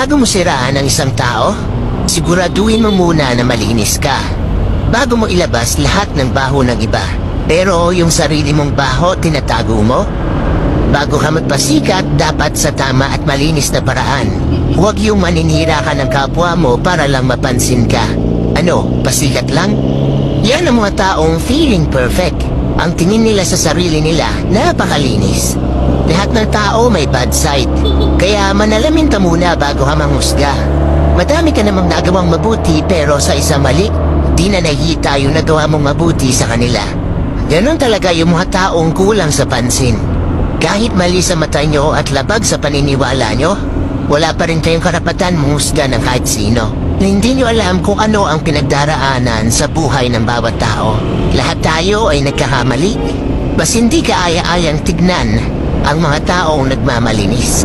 Bago mo siraan ang isang tao, siguraduhin mo muna na malinis ka. Bago mo ilabas lahat ng baho ng iba. Pero yung sarili mong baho, tinatago mo? Bago ka magpasikat, dapat sa tama at malinis na paraan. Huwag yung maninira ka ng kapwa mo para lang mapansin ka. Ano, pasikat lang? Yan ang mga taong feeling perfect. Ang tingin nila sa sarili nila, napakalinis. Lahat ng tao may bad side. Kaya manalamin ka muna bago ka manghusga. Madami ka namang nagawang mabuti pero sa isang mali, di na nakikita yung nagawa mong mabuti sa kanila. Ganon talaga yung mga taong kulang sa pansin. Kahit mali sa mata nyo at labag sa paniniwala nyo, wala pa rin kayong karapatan manghusga ng kahit sino. Na hindi nyo alam kung ano ang pinagdaraanan sa buhay ng bawat tao. Lahat tayo ay nagkakamali. Bas hindi kaaya-ayang tignan ang mga taong nagmamalinis.